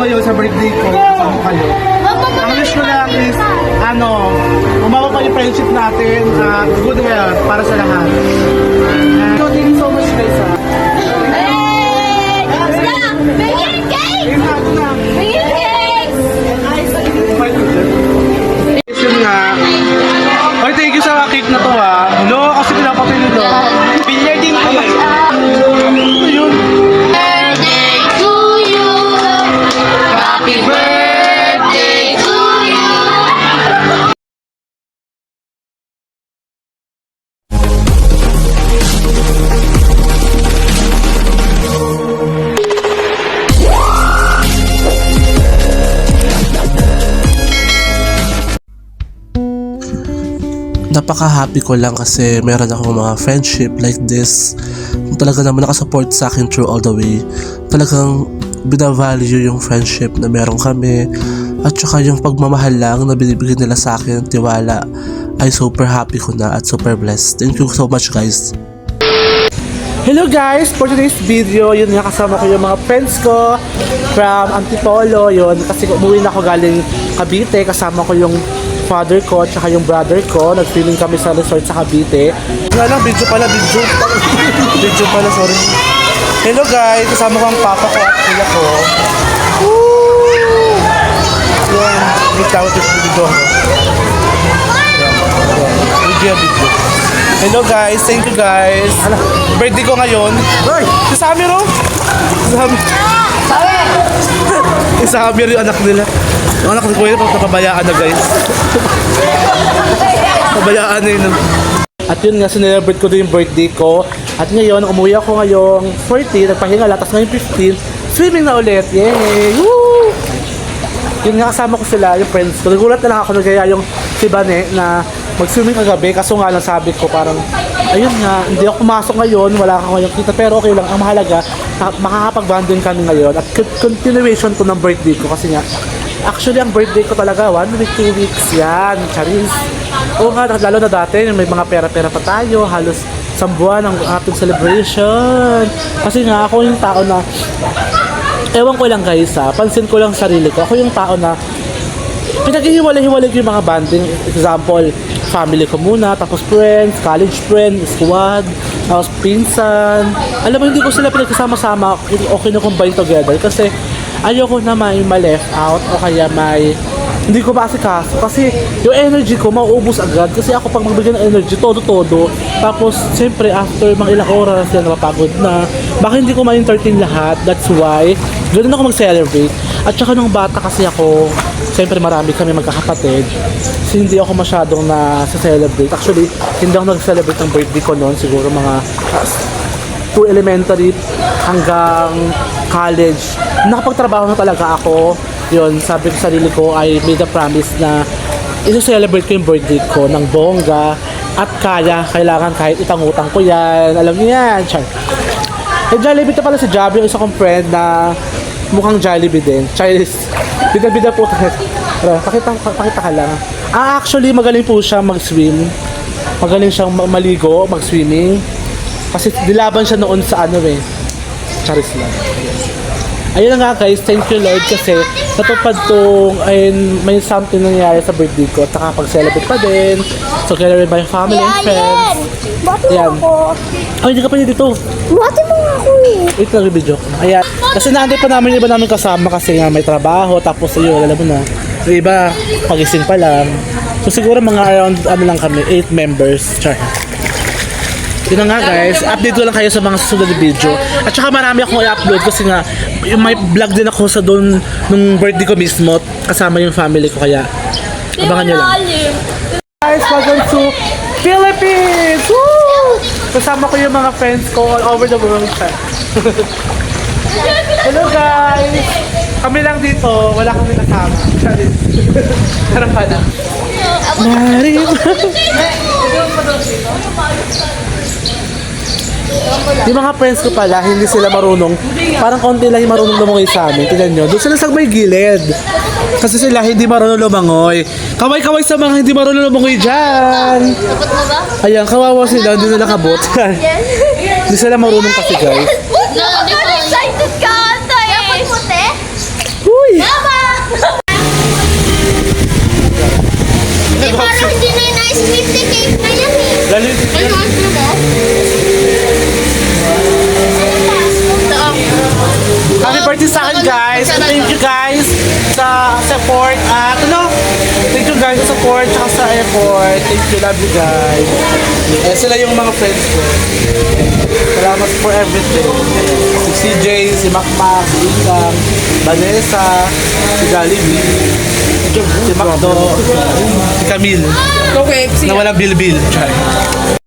ngayon sa birthday ko, kasama kayo. Ang wish ko lang is, umawa pa yung friendship natin at good health para sa lahat. So, thank you so much guys ha. Yun nga. Oy, thank you sa cake na to ha. Hello, kasi pinapatay nito. Billiard din ko. Ano yun? Happy birthday to you. Napaka-happy ko lang kasi meron akong mga friendship like this. Talaga naman nakasupport sa akin through all the way. Talagang binavalue yung friendship na meron kami. At saka yung pagmamahal lang na binibigyan nila sa akin, tiwala. Ay super happy ko na at super blessed. Thank you so much guys. Hello guys! For today's video, yun nga kasama ko yung mga friends ko from Antipolo, yun. Kasi umuwi na ako galing Cavite, kasama ko yung father ko at saka yung brother ko. Nag-filming kami sa resort sa Cavite. Nga lang, video pala. Video pala, sorry. Hello guys! Kasama ko ang papa ko at kuya ko. Woo! Yan, bitawat yung video. Video. Hello guys, thank you guys. Birthday ko ngayon. Si Samir oh. Si Samir yung anak nila. Yung anak ni Kuya, napabayaan na guys. Pabayaan na yun. At yun nga, sinelebrate ko din yung birthday ko. At ngayon, umuwi ako ngayong 14, nagpahinga lang. Tapos ngayong 15, swimming na ulit. Yay! Woo! Yun nga, kasama ko sila, yung friends ko. Nagulat na lang ako, nagaya yung si Bane na mag-swimming kagabi. Kaso nga lang sabi ko parang, ayun nga, hindi ako pumasok ngayon, wala ako ngayong kita. Pero okay lang, ang mahalaga, makakapag-bonding kami ngayon. At continuation to ng birthday ko kasi nga, actually, ang birthday ko talaga, 1 week, 2 weeks, yan, charis. Oo nga, lalo na dati, may mga pera-pera pa tayo, halos 1 buwan ang ating celebration. Kasi nga, ako yung tao na, ewan ko lang guys ha, pansin ko lang sarili ko, ako yung tao na, pinaghihiwalay-hiwalay ko yung mga banding. Example, family ko muna, tapos friends, college friends, squad, tapos pinsan. Alam mo, hindi ko sila pinagsama-sama, okay na combine together kasi ayoko na may ma-left out o kaya may hindi ko maasikaso kasi yung energy ko mauubos agad kasi ako pag magbigay ng energy todo tapos siyempre after mga ilang oras yan napapagod na baka hindi ko ma-entertain lahat, that's why ganoon ako mag-celebrate. At saka nung bata kasi ako, siyempre marami kami magkakapatid, so hindi ako masyadong na-celebrate. Actually hindi ako nag-celebrate ng birthday ko noon, siguro mga 2 elementary hanggang college. Nakapagtrabaho na talaga ako. Yun, sabi ko sa sarili ko, I made a promise na isa-celebrate ko yung birthday ko ng bongga at kailangan kahit itang-utang ko yan. Alam niyo yan, char. Eh, Jollibee ito pala si Javi, yung isa kong friend na mukhang Jollibee din. Chinese. Bida-bida po. Pakita ka lang. Actually, magaling po siya mag-swim. Magaling siyang maligo, mag-swimming. Kasi dilaban siya noon sa charis lang. Ayun na nga guys, thank you Lord kasi natupad tong may something nangyari sa birthday ko at nakapag-celebrate pa din. So, together with my family and friends. Bati mo ako. Ay, hindi ka pa dito. Bati mo nga ako eh. Wait lang, video ko. Ayan. Kasi naantay pa namin yung iba namin kasama kasi nga may trabaho. Tapos yun, alam mo na. Yung iba, pagising pa lang. So, siguro mga around, lang kami, 8 members. Char. Yun na nga guys, update ko lang kayo sa mga susunod na video. At saka marami akong i-upload kasi nga may vlog din ako sa doon nung birthday ko mismo kasama yung family ko kaya abangan nyo lang. Guys, welcome to Philippines! Woo! Kasama ko yung mga friends ko all over the world. Hello guys! Kami lang dito, wala kami kasama. Harap pa na. Yung mga friends ko pala, hindi sila marunong. Parang konti lang yung marunong lumangoy sa amin. Tignan nyo, doon sila sa may gilid. Kasi sila hindi marunong lumangoy. Kaway-kaway sa mga hindi marunong lumangoy dyan. Ayan, kawawa sila, hindi nila kabot. Hindi sila marunong kasi guys. Excited ka ata eh. Uy! parang hindi na yung ice cream na cake na yan eh. Lalo, Ano, ice cream mo? happy birthday sa akin, guys. Thank you, guys, sa support. Thank you, guys, sa support tsaka sa effort. Thank you, love you, guys. Sila yung mga friends ko. Salamat for everything. Si CJ, si Macmac, si Isang, Vanessa, si Jollibee, si Macdo, si Camille. Okay, Na walang bil-bil. Char.